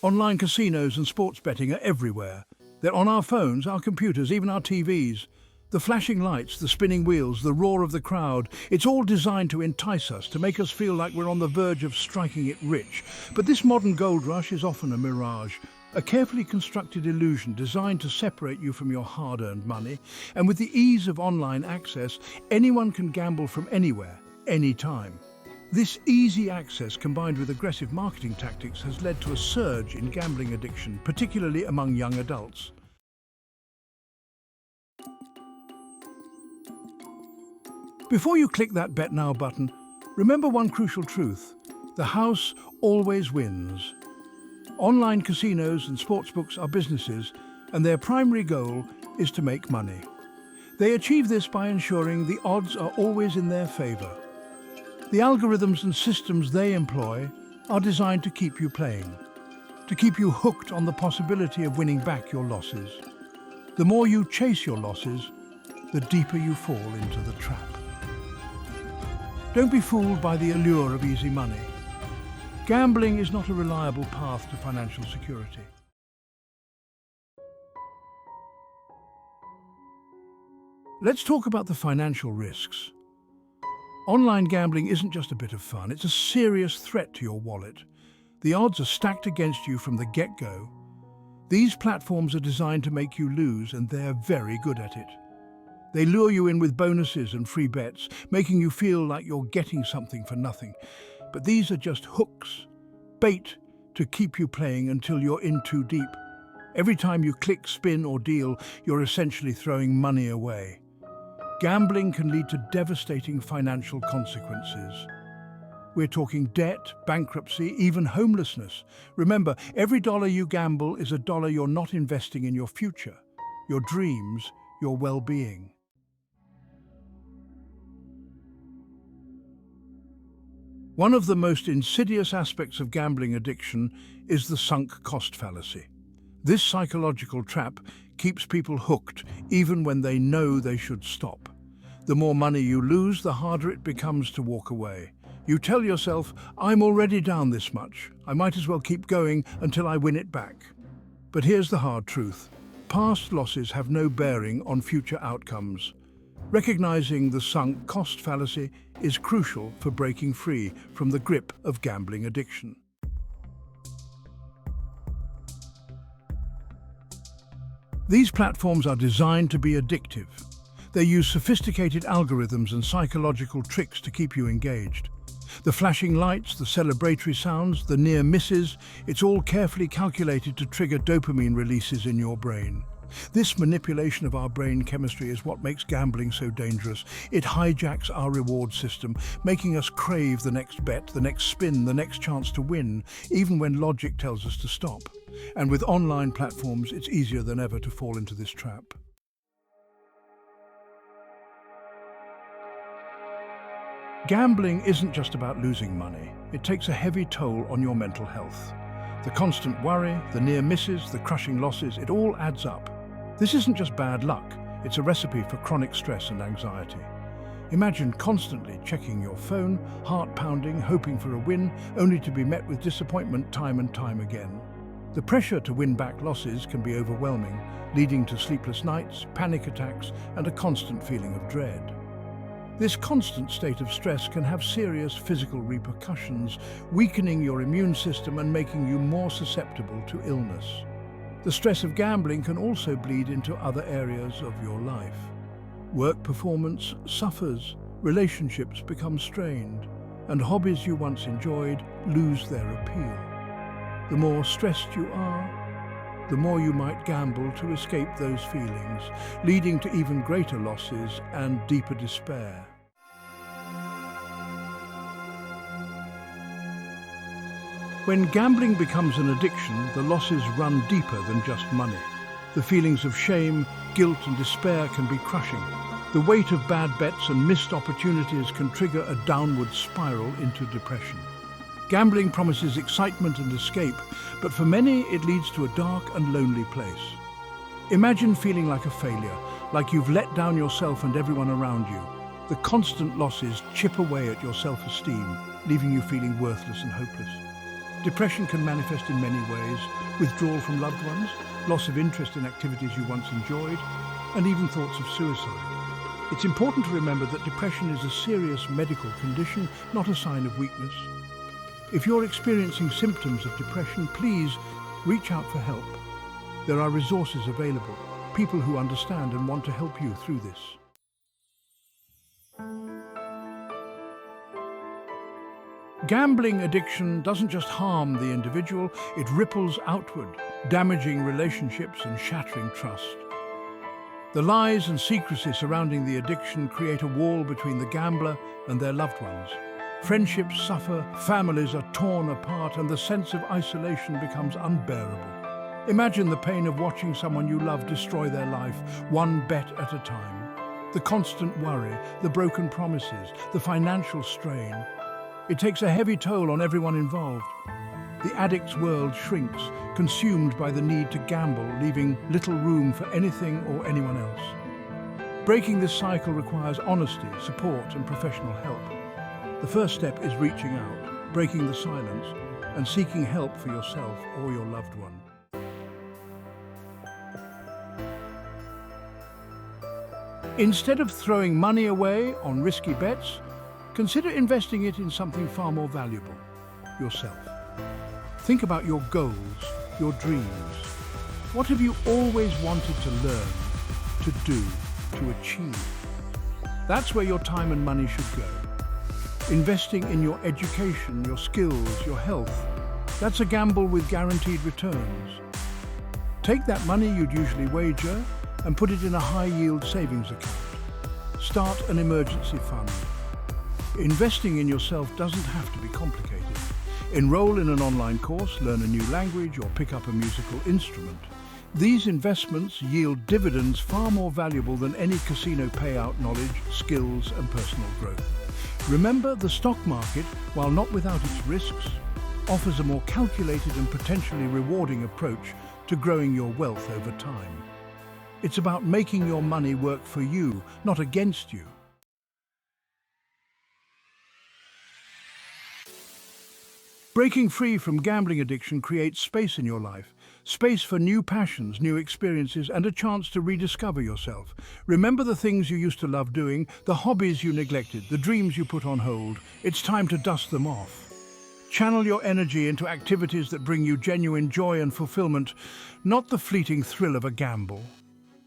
Online casinos and sports betting are everywhere. They're on our phones, our computers, even our TVs. The flashing lights, the spinning wheels, the roar of the crowd, it's all designed to entice us, to make us feel like we're on the verge of striking it rich. But this modern gold rush is often a mirage, a carefully constructed illusion designed to separate you from your hard-earned money. And with the ease of online access, anyone can gamble from anywhere, anytime. This easy access combined with aggressive marketing tactics has led to a surge in gambling addiction, particularly among young adults. Before you click that Bet Now button, remember one crucial truth: the house always wins. Online casinos and sportsbooks are businesses, and their primary goal is to make money. They achieve this by ensuring the odds are always in their favor. The algorithms and systems they employ are designed to keep you playing, to keep you hooked on the possibility of winning back your losses. The more you chase your losses, the deeper you fall into the trap. Don't be fooled by the allure of easy money. Gambling is not a reliable path to financial security. Let's talk about the financial risks. Online gambling isn't just a bit of fun, it's a serious threat to your wallet. The odds are stacked against you from the get-go. These platforms are designed to make you lose, and they're very good at it. They lure you in with bonuses and free bets, making you feel like you're getting something for nothing. But these are just hooks, bait to keep you playing until you're in too deep. Every time you click, spin or deal, you're essentially throwing money away. Gambling can lead to devastating financial consequences. We're talking debt, bankruptcy, even homelessness. Remember, every dollar you gamble is a dollar you're not investing in your future, your dreams, your well-being. One of the most insidious aspects of gambling addiction is the sunk cost fallacy. This psychological trap keeps people hooked even when they know they should stop. The more money you lose, the harder it becomes to walk away. You tell yourself, I'm already down this much. I might as well keep going until I win it back. But here's the hard truth. Past losses have no bearing on future outcomes. Recognizing the sunk cost fallacy is crucial for breaking free from the grip of gambling addiction. These platforms are designed to be addictive. They use sophisticated algorithms and psychological tricks to keep you engaged. The flashing lights, the celebratory sounds, the near misses, it's all carefully calculated to trigger dopamine releases in your brain. This manipulation of our brain chemistry is what makes gambling so dangerous. It hijacks our reward system, making us crave the next bet, the next spin, the next chance to win, even when logic tells us to stop. And with online platforms, it's easier than ever to fall into this trap. Gambling isn't just about losing money. It takes a heavy toll on your mental health. The constant worry, the near misses, the crushing losses, it all adds up. This isn't just bad luck, it's a recipe for chronic stress and anxiety. Imagine constantly checking your phone, heart pounding, hoping for a win, only to be met with disappointment time and time again. The pressure to win back losses can be overwhelming, leading to sleepless nights, panic attacks, and a constant feeling of dread. This constant state of stress can have serious physical repercussions, weakening your immune system and making you more susceptible to illness. The stress of gambling can also bleed into other areas of your life. Work performance suffers, relationships become strained, and hobbies you once enjoyed lose their appeal. The more stressed you are, the more you might gamble to escape those feelings, leading to even greater losses and deeper despair. When gambling becomes an addiction, the losses run deeper than just money. The feelings of shame, guilt and despair can be crushing. The weight of bad bets and missed opportunities can trigger a downward spiral into depression. Gambling promises excitement and escape, but for many it leads to a dark and lonely place. Imagine feeling like a failure, like you've let down yourself and everyone around you. The constant losses chip away at your self-esteem, leaving you feeling worthless and hopeless. Depression can manifest in many ways: withdrawal from loved ones, loss of interest in activities you once enjoyed, and even thoughts of suicide. It's important to remember that depression is a serious medical condition, not a sign of weakness. If you're experiencing symptoms of depression, please reach out for help. There are resources available, people who understand and want to help you through this. Gambling addiction doesn't just harm the individual, it ripples outward, damaging relationships and shattering trust. The lies and secrecy surrounding the addiction create a wall between the gambler and their loved ones. Friendships suffer, families are torn apart, and the sense of isolation becomes unbearable. Imagine the pain of watching someone you love destroy their life, one bet at a time. The constant worry, the broken promises, the financial strain. It takes a heavy toll on everyone involved. The addict's world shrinks, consumed by the need to gamble, leaving little room for anything or anyone else. Breaking this cycle requires honesty, support, and professional help. The first step is reaching out, breaking the silence, and seeking help for yourself or your loved one. Instead of throwing money away on risky bets, consider investing it in something far more valuable: yourself. Think about your goals, your dreams. What have you always wanted to learn, to do, to achieve? That's where your time and money should go. Investing in your education, your skills, your health, that's a gamble with guaranteed returns. Take that money you'd usually wager and put it in a high-yield savings account. Start an emergency fund. Investing in yourself doesn't have to be complicated. Enroll in an online course, learn a new language, or pick up a musical instrument. These investments yield dividends far more valuable than any casino payout: knowledge, skills, and personal growth. Remember, the stock market, while not without its risks, offers a more calculated and potentially rewarding approach to growing your wealth over time. It's about making your money work for you, not against you. Breaking free from gambling addiction creates space in your life. Space for new passions, new experiences, and a chance to rediscover yourself. Remember the things you used to love doing, the hobbies you neglected, the dreams you put on hold. It's time to dust them off. Channel your energy into activities that bring you genuine joy and fulfillment, not the fleeting thrill of a gamble.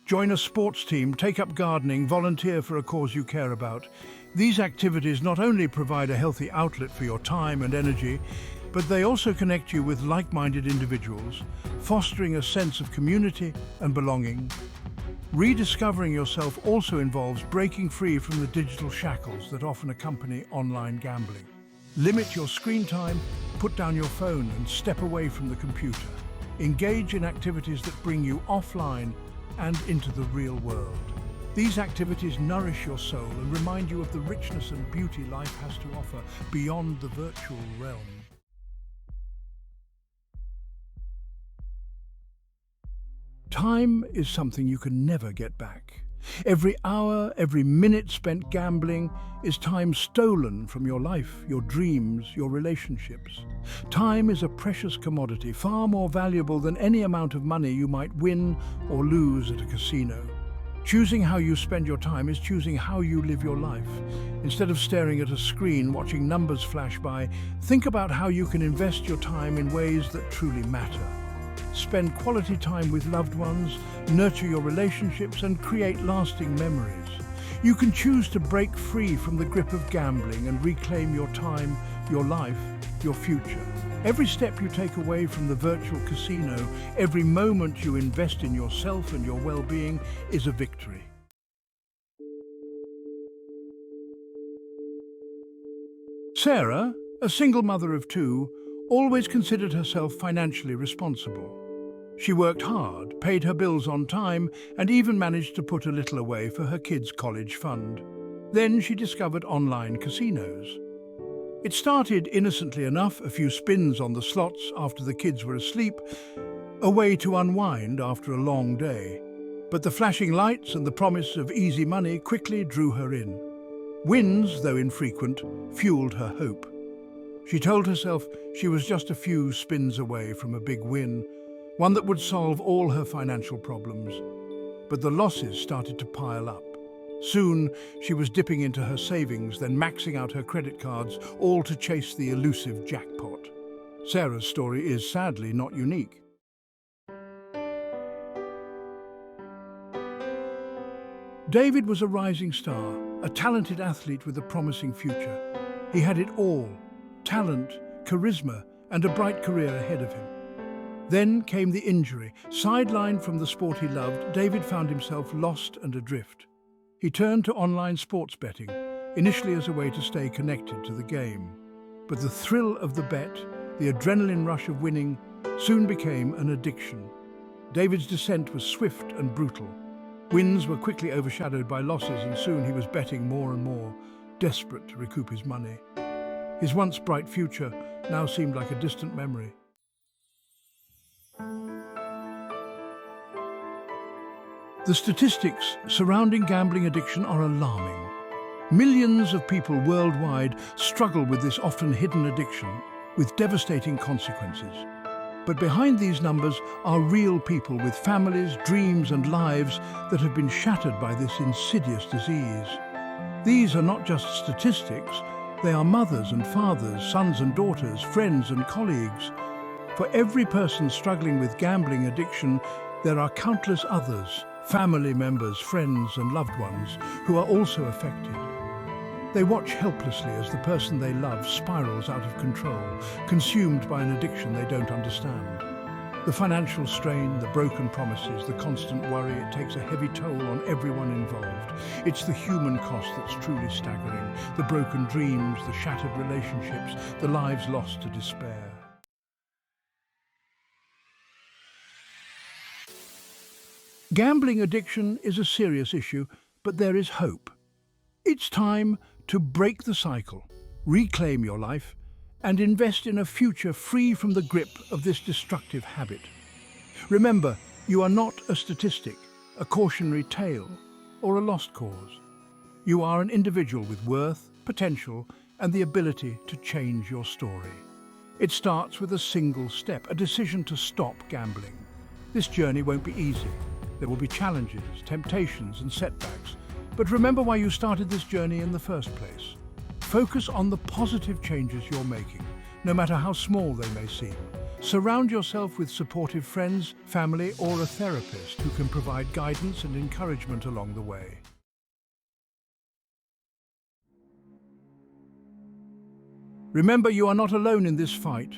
Join a sports team, take up gardening, volunteer for a cause you care about. These activities not only provide a healthy outlet for your time and energy, but they also connect you with like-minded individuals, fostering a sense of community and belonging. Rediscovering yourself also involves breaking free from the digital shackles that often accompany online gambling. Limit your screen time, put down your phone, and step away from the computer. Engage in activities that bring you offline and into the real world. These activities nourish your soul and remind you of the richness and beauty life has to offer beyond the virtual realm. Time is something you can never get back. Every hour, every minute spent gambling is time stolen from your life, your dreams, your relationships. Time is a precious commodity, far more valuable than any amount of money you might win or lose at a casino. Choosing how you spend your time is choosing how you live your life. Instead of staring at a screen, watching numbers flash by, think about how you can invest your time in ways that truly matter. Spend quality time with loved ones, nurture your relationships, and create lasting memories. You can choose to break free from the grip of gambling and reclaim your time, your life, your future. Every step you take away from the virtual casino, every moment you invest in yourself and your well-being is a victory. Sarah, a single mother of two, always considered herself financially responsible. She worked hard, paid her bills on time, and even managed to put a little away for her kids' college fund. Then she discovered online casinos. It started innocently enough, a few spins on the slots after the kids were asleep, a way to unwind after a long day. But the flashing lights and the promise of easy money quickly drew her in. Wins, though infrequent, fueled her hope. She told herself she was just a few spins away from a big win, one that would solve all her financial problems. But the losses started to pile up. Soon, she was dipping into her savings, then maxing out her credit cards, all to chase the elusive jackpot. Sarah's story is sadly not unique. David was a rising star, a talented athlete with a promising future. He had it all: talent, charisma, and a bright career ahead of him. Then came the injury. Sidelined from the sport he loved, David found himself lost and adrift. He turned to online sports betting, initially as a way to stay connected to the game. But the thrill of the bet, the adrenaline rush of winning, soon became an addiction. David's descent was swift and brutal. Wins were quickly overshadowed by losses, and soon he was betting more and more, desperate to recoup his money. His once bright future now seemed like a distant memory. The statistics surrounding gambling addiction are alarming. Millions of people worldwide struggle with this often hidden addiction, with devastating consequences. But behind these numbers are real people with families, dreams, and lives that have been shattered by this insidious disease. These are not just statistics, they are mothers and fathers, sons and daughters, friends and colleagues. For every person struggling with gambling addiction, there are countless others, family members, friends and loved ones, who are also affected. They watch helplessly as the person they love spirals out of control, consumed by an addiction they don't understand. The financial strain, the broken promises, the constant worry, it takes a heavy toll on everyone involved. It's the human cost that's truly staggering, the broken dreams, the shattered relationships, the lives lost to despair. Gambling addiction is a serious issue, but there is hope. It's time to break the cycle, reclaim your life, and invest in a future free from the grip of this destructive habit. Remember, you are not a statistic, a cautionary tale, or a lost cause. You are an individual with worth, potential, and the ability to change your story. It starts with a single step, a decision to stop gambling. This journey won't be easy. There will be challenges, temptations, and setbacks. But remember why you started this journey in the first place. Focus on the positive changes you're making, no matter how small they may seem. Surround yourself with supportive friends, family, or a therapist who can provide guidance and encouragement along the way. Remember, you are not alone in this fight.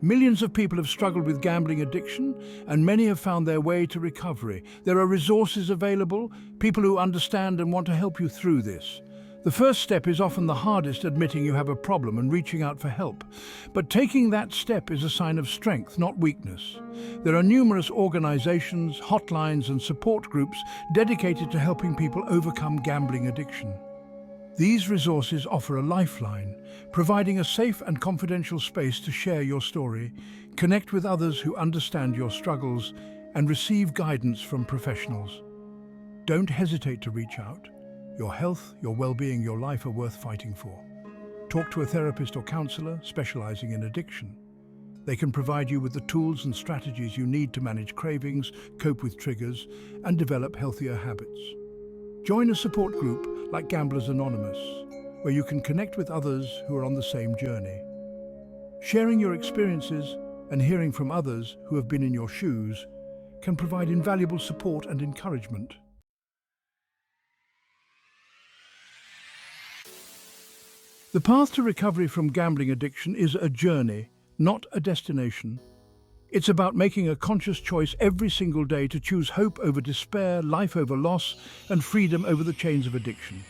Millions of people have struggled with gambling addiction, and many have found their way to recovery. There are resources available, people who understand and want to help you through this. The first step is often the hardest, admitting you have a problem and reaching out for help. But taking that step is a sign of strength, not weakness. There are numerous organizations, hotlines, and support groups dedicated to helping people overcome gambling addiction. These resources offer a lifeline, providing a safe and confidential space to share your story, connect with others who understand your struggles, and receive guidance from professionals. Don't hesitate to reach out. Your health, your well-being, your life are worth fighting for. Talk to a therapist or counselor specializing in addiction. They can provide you with the tools and strategies you need to manage cravings, cope with triggers, and develop healthier habits. Join a support group like Gamblers Anonymous, where you can connect with others who are on the same journey. Sharing your experiences and hearing from others who have been in your shoes can provide invaluable support and encouragement. The path to recovery from gambling addiction is a journey, not a destination. It's about making a conscious choice every single day to choose hope over despair, life over loss, and freedom over the chains of addiction.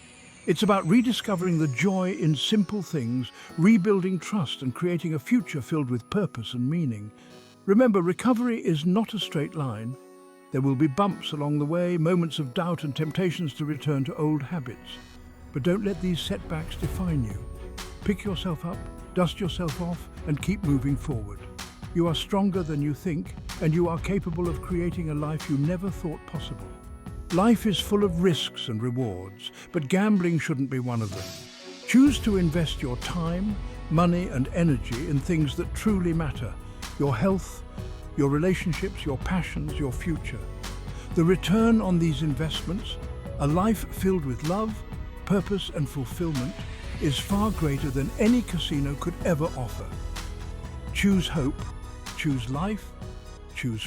It's about rediscovering the joy in simple things, rebuilding trust, and creating a future filled with purpose and meaning. Remember, recovery is not a straight line. There will be bumps along the way, moments of doubt and temptations to return to old habits. But don't let these setbacks define you. Pick yourself up, dust yourself off, and keep moving forward. You are stronger than you think, and you are capable of creating a life you never thought possible. Life is full of risks and rewards, but gambling shouldn't be one of them. Choose to invest your time, money and energy in things that truly matter: your health, your relationships, your passions, your future. The return on these investments, a life filled with love, purpose and fulfillment, is far greater than any casino could ever offer. Choose hope, choose life, choose